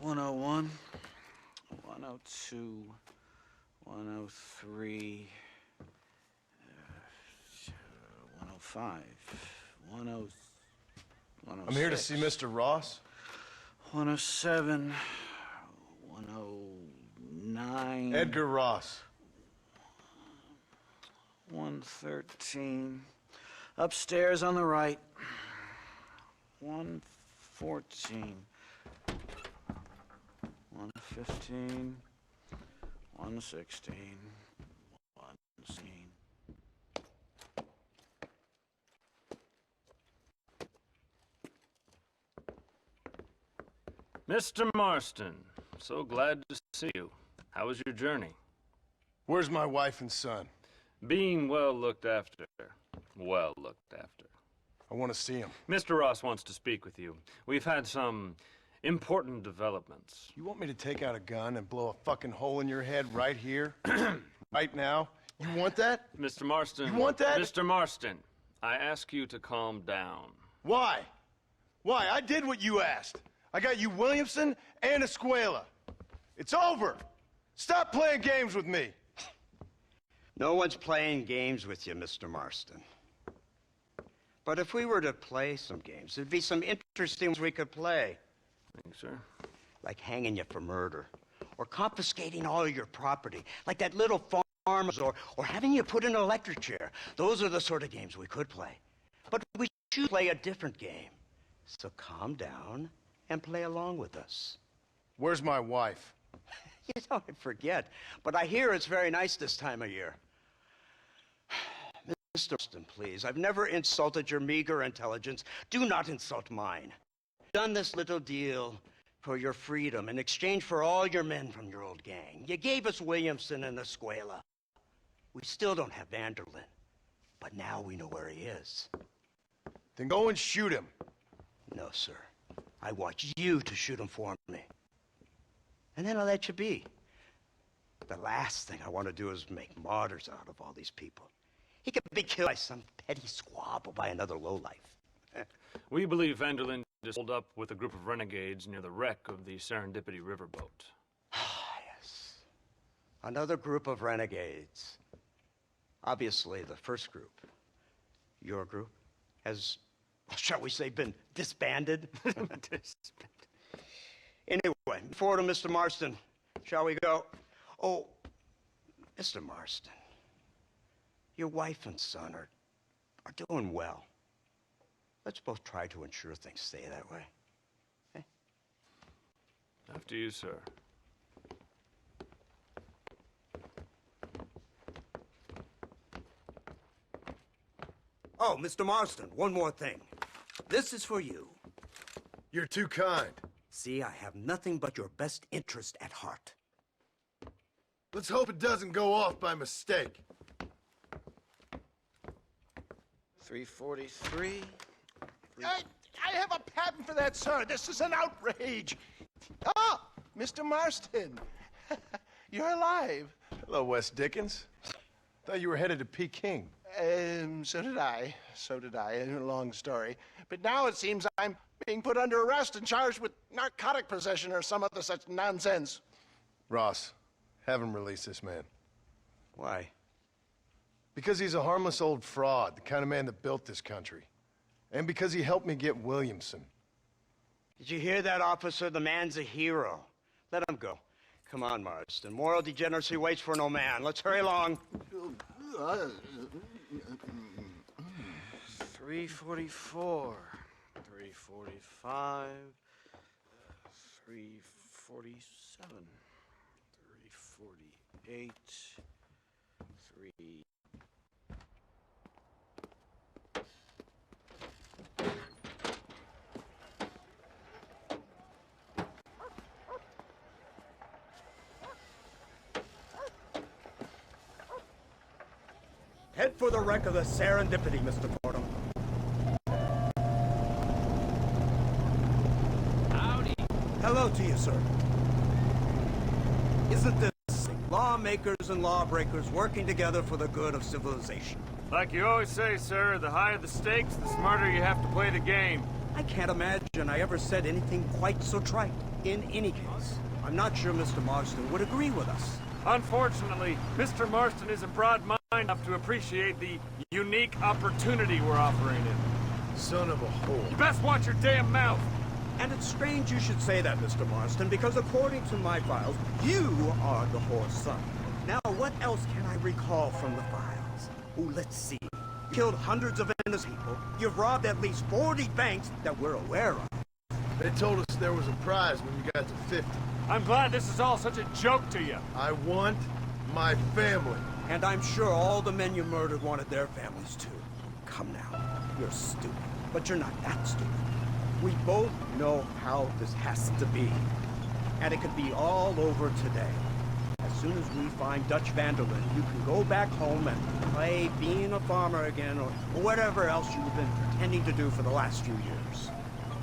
101, 102, 103, 105, 106. I'm here to see Mr. Ross. 107, 109. Edgar Ross. 113. Upstairs on the right. 114. 115. 116. 117. Mr. Marston, so glad to see you. How was your journey? Where's my wife and son? Being well looked after. Well looked after. I want to see him. Mr. Ross wants to speak with you. We've had some important developments. You want me to take out a gun and blow a fucking hole in your head right here? Right now? You want that? Mr. Marston. You want that? Mr. Marston, I ask you to calm down. Why? Why? I did what you asked. I got you Williamson and Escuela. It's over. Stop playing games with me. No one's playing games with you, Mr. Marston. But if we were to play some games, there'd be some interesting ones we could play. Thanks, sir. Like hanging you for murder, or confiscating all your property, like that little farmers, or having you put in an electric chair. Those are the sort of games we could play. But we should play a different game. So calm down and play along with us. Where's my wife? You know, I forget, but I hear it's very nice this time of year. Mr. Marston, please, I've never insulted your meager intelligence. Do not insult mine. I've done this little deal for your freedom in exchange for all your men from your old gang. You gave us Williamson and Escuela. We still don't have Vanderlyn, but now we know where he is. Then go and shoot him. No, sir. I want you to shoot him for me. And then I'll let you be. The last thing I want to do is make martyrs out of all these people. He could be killed by some petty squabble by another lowlife. We believe Vanderlyn is holed up with a group of renegades near the wreck of the Serendipity riverboat. Ah, yes. Another group of renegades. Obviously, the first group, your group, has, shall we say, been disbanded? Anyway, forward to Mr. Marston. Shall we go? Oh, Mr. Marston, your wife and son are doing well. Let's both try to ensure things stay that way. Okay? After you, sir. Oh, Mr. Marston, one more thing. This is for you. You're too kind. See, I have nothing but your best interest at heart. Let's hope it doesn't go off by mistake. 343. I have a patent for that, sir. This is an outrage. Ah, Mr. Marston. You're alive. Hello, Wes Dickens. Thought you were headed to Peking. So did I. So did I. A long story. But now it seems I'm being put under arrest and charged with narcotic possession or some other such nonsense. Ross, have him release this man. Why? Because he's a harmless old fraud, the kind of man that built this country. And because he helped me get Williamson. Did you hear that, officer? The man's a hero. Let him go. Come on, Marston. Moral degeneracy waits for no man. Let's hurry along. 344. 345. 347. 348. 3... Head for the wreck of the Serendipity, Mr. Fordham. Howdy. Hello to you, sir. Isn't this lawmakers and lawbreakers working together for the good of civilization? Like you always say, sir, the higher the stakes, the smarter you have to play the game. I can't imagine I ever said anything quite so trite. In any case, I'm not sure Mr. Marston would agree with us. Unfortunately, Mr. Marston isn't broad-minded enough to appreciate the unique opportunity we're offering him. Son of a whore. You best watch your damn mouth! And it's strange you should say that, Mr. Marston, because according to my files, you are the whore's son. Now, what else can I recall from the files? Oh, let's see. You killed hundreds of innocent people. You've robbed at least 40 banks that we're aware of. They told us there was a prize when you got to 50. I'm glad this is all such a joke to you. I want my family. And I'm sure all the men you murdered wanted their families too. Come now. You're stupid. But you're not that stupid. We both know how this has to be. And it could be all over today. As soon as we find Dutch van der Linde, you can go back home and play being a farmer again, or whatever else you've been pretending to do for the last few years.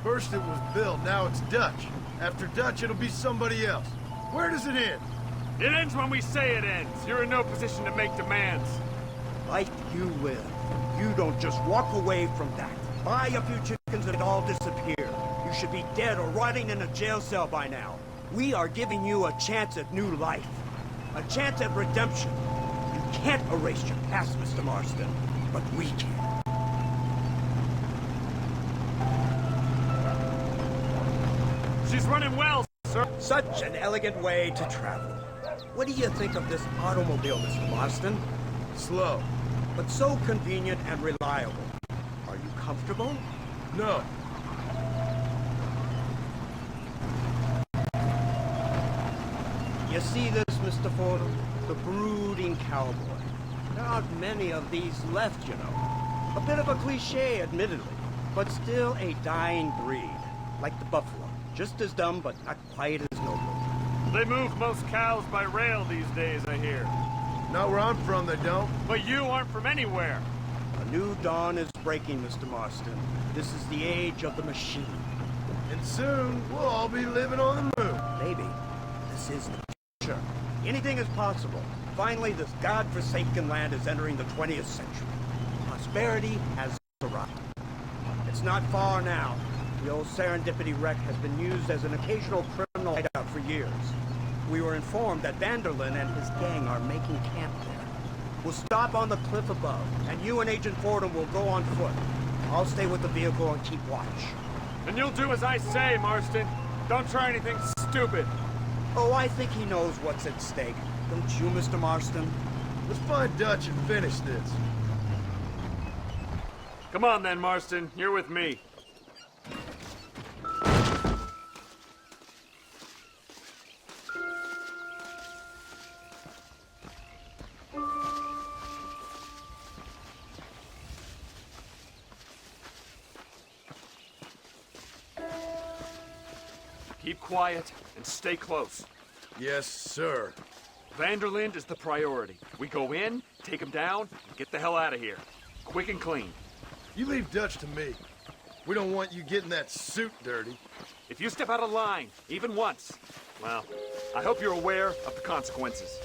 First it was Bill, now it's Dutch. After Dutch, it'll be somebody else. Where does it end? It ends when we say it ends. You're in no position to make demands. Life you live. You don't just walk away from that. Buy a few chickens and it all disappear. You should be dead or rotting in a jail cell by now. We are giving you a chance at new life. A chance at redemption. You can't erase your past, Mr. Marston, but we can. She's running well, sir. Such an elegant way to travel. What do you think of this automobile, Mr. Marston? Slow. But so convenient and reliable. Are you comfortable? No. You see this, Mr. Fordham? The brooding cowboy. There aren't many of these left, you know. A bit of a cliche, admittedly, but still a dying breed. Like the buffalo. Just as dumb, but not quite as noble. They move most cows by rail these days, I hear. Not where I'm from, they don't. But you aren't from anywhere. A new dawn is breaking, Mr. Marston. This is the age of the machine. And soon, we'll all be living on the moon. Maybe. This is the future. Anything is possible. Finally, this godforsaken land is entering the 20th century. Prosperity has arrived. It's not far now. The old Serendipity wreck has been used as an occasional criminal hideout for years. We were informed that van der Linde and his gang are making camp there. We'll stop on the cliff above, and you and Agent Fordham will go on foot. I'll stay with the vehicle and keep watch. And you'll do as I say, Marston. Don't try anything stupid. Oh, I think he knows what's at stake. Don't you, Mr. Marston? Let's find Dutch and finish this. Come on then, Marston. You're with me. Keep quiet and stay close. Yes, sir. van der Linde is the priority. We go in, take him down, and get the hell out of here. Quick and clean. You leave Dutch to me. We don't want you getting that suit dirty. If you step out of line, even once, well, I hope you're aware of the consequences.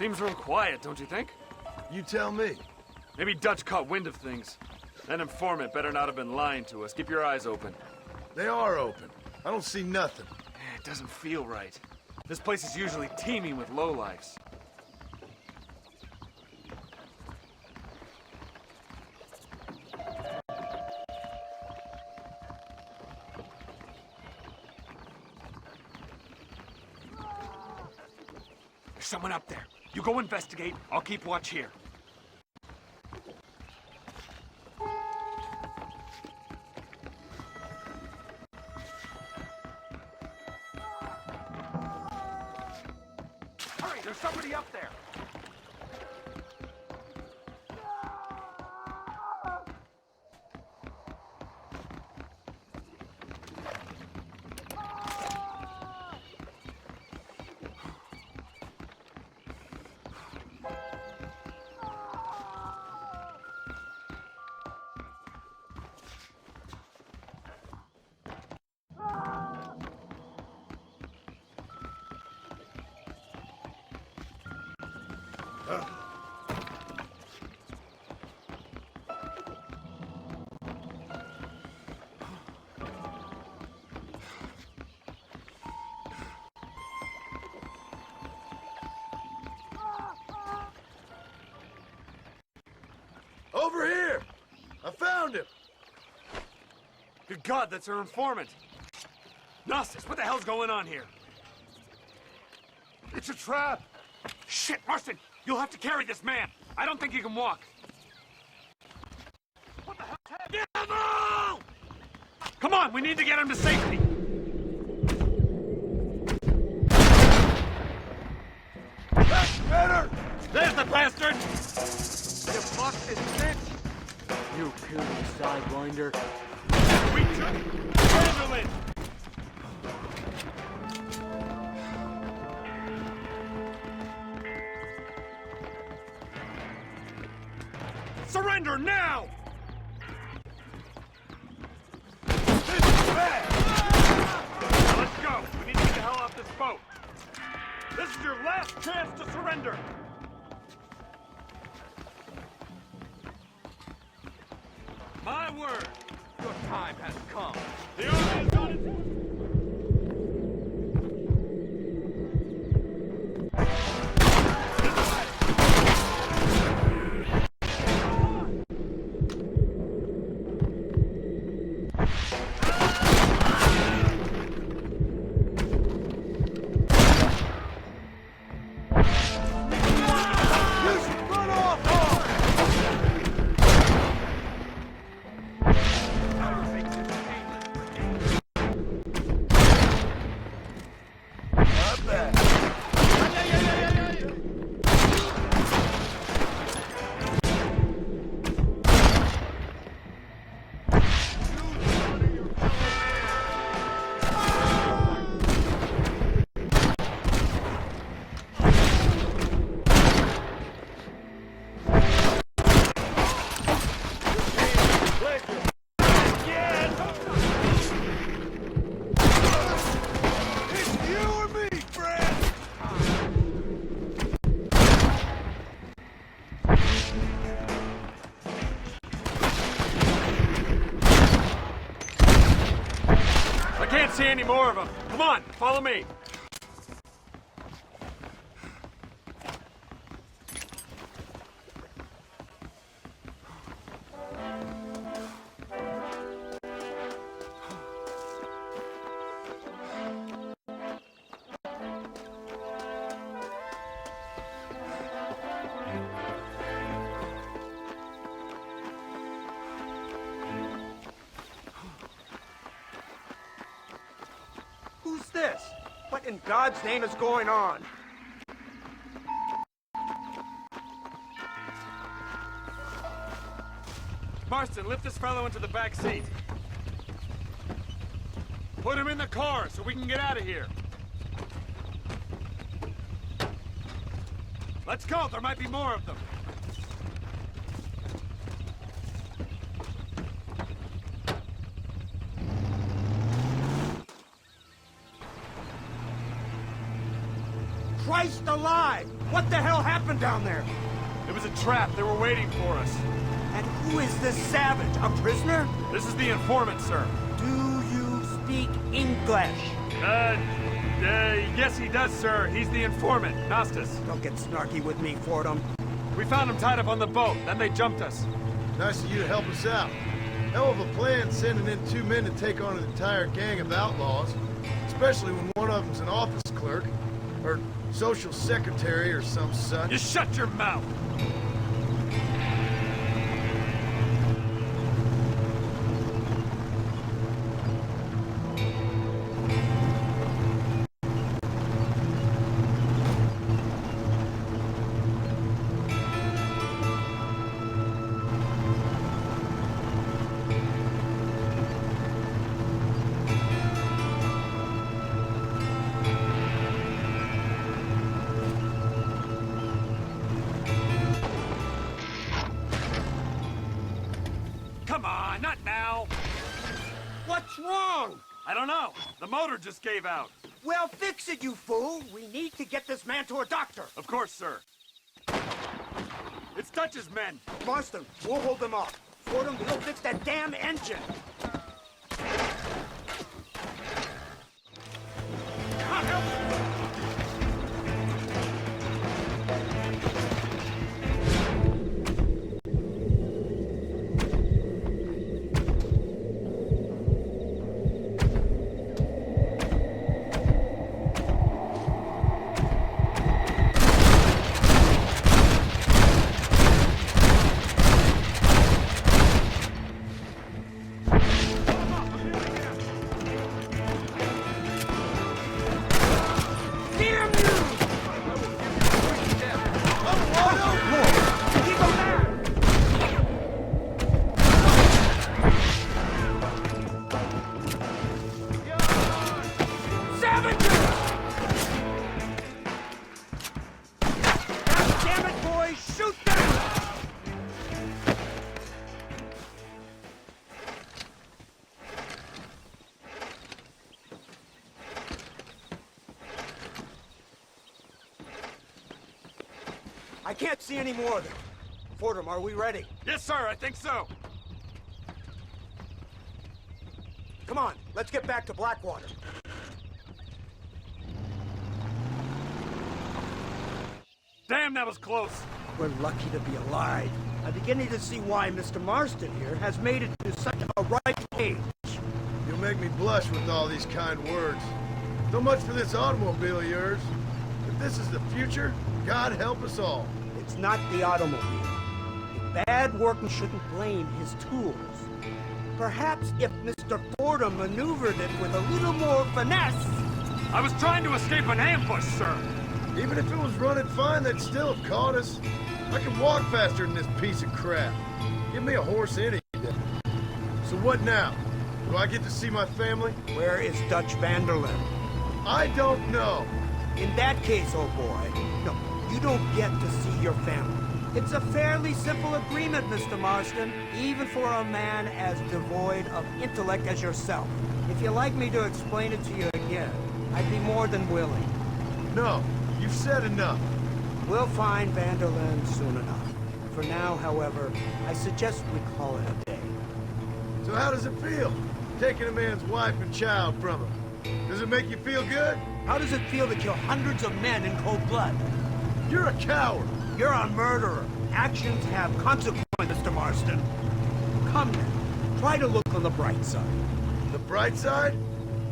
Seems real quiet, don't you think? You tell me. Maybe Dutch caught wind of things. That informant better not have been lying to us. Keep your eyes open. They are open. I don't see nothing. It doesn't feel right. This place is usually teeming with lowlifes. There's someone up there. You go investigate. I'll keep watch here. Hurry, there's somebody up there. Over here! I found him! Good God, that's our informant. Gnostus, what the hell's going on here? It's a trap! Shit, Marston! You'll have to carry this man! I don't think he can walk! What the hell's happening? Devil! Come on, we need to get him to safety! That's better! There's the bastard! You busted bitch! You puny sidewinder. We took Chamberlain! Surrender now! Now let's go. We need to get the hell off this boat. This is your last chance to surrender. My word. Your time has come. The army is on its... See any more of them. Come on, follow me. Who's this? What in God's name is going on? Marston, lift this fellow into the back seat. Put him in the car so we can get out of here. Let's go, there might be more of them. Christ alive! What the hell happened down there? It was a trap, they were waiting for us. And who is this savage? A prisoner? This is the informant, sir. Do you speak English? Yes he does, sir. He's the informant, Gnostus. Don't get snarky with me, Fordham. We found him tied up on the boat, then they jumped us. Nice of you to help us out. Hell of a plan sending in 2 men to take on an entire gang of outlaws. Especially when one of them's an office clerk. Or social secretary or some such. You shut your mouth! Come on, not now! What's wrong? I don't know. The motor just gave out. Well, fix it, you fool. We need to get this man to a doctor. Of course, sir. It's Dutch's men! Marston, we'll hold them off. Fordham, we'll fix that damn engine! I can't see any more of them. Fordham, are we ready? Yes, sir, I think so. Come on, let's get back to Blackwater. Damn, that was close. We're lucky to be alive. I'm beginning to see why Mr. Marston here has made it to such a ripe age. You'll make me blush with all these kind words. So much for this automobile of yours. If this is the future, God help us all. It's not the automobile. A bad workman shouldn't blame his tools. Perhaps if Mr. Fordham maneuvered it with a little more finesse. I was trying to escape an ambush, sir. Even if it was running fine, they'd still have caught us. I can walk faster than this piece of crap. Give me a horse any day. So what now? Do I get to see my family? Where is Dutch Vanderlyn? I don't know. In that case, old boy, no, you don't get to see your family. It's a fairly simple agreement, Mr. Marston, even for a man as devoid of intellect as yourself. If you'd like me to explain it to you again, I'd be more than willing. No, you've said enough. We'll find Vanderlyn soon enough. For now, however, I suggest we call it a day. So how does it feel, taking a man's wife and child from him? Does it make you feel good? How does it feel to kill hundreds of men in cold blood? You're a coward. You're a murderer. Actions have consequences, Mr. Marston. Come now, try to look on the bright side. The bright side?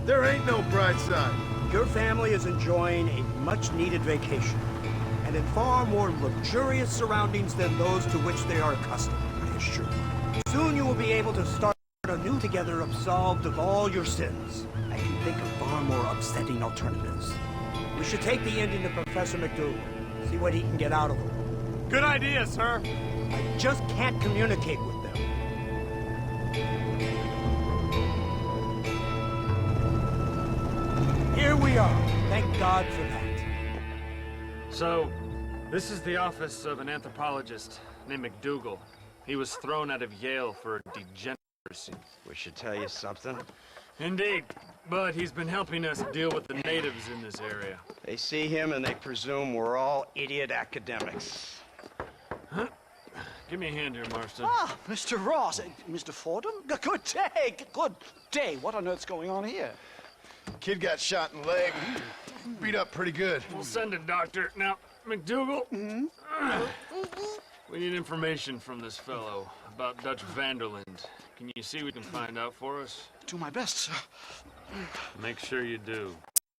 There ain't no bright side. Your family is enjoying a much-needed vacation, and in far more luxurious surroundings than those to which they are accustomed, I assure you. Soon you will be able to start anew together, absolved of all your sins. I can think of far more upsetting alternatives. We should take the Indian to Professor McDougal, see what he can get out of them. Good idea, sir. I just can't communicate with them. Here we are. Thank God for that. So, this is the office of an anthropologist named McDougal. He was thrown out of Yale for degeneracy. We should tell you something. Indeed, but he's been helping us deal with the natives in this area. They see him and they presume we're all idiot academics. Give me a hand here, Marston. Ah, Mr. Ross. Mr. Fordham? Good day. Good day. What on earth's going on here? Kid got shot in the leg. Beat up pretty good. We'll send a doctor. Now, McDougal, we need information from this fellow about Dutch Vanderlyn. Can you see what we can find out for us? Do my best, sir. Make sure you do.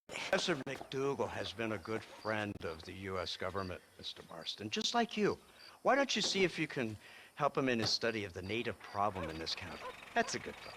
Professor McDougal has been a good friend of the U.S. government, Mr. Marston, just like you. Why don't you see if you can help him in his study of the native problem in this county? That's a good fellow.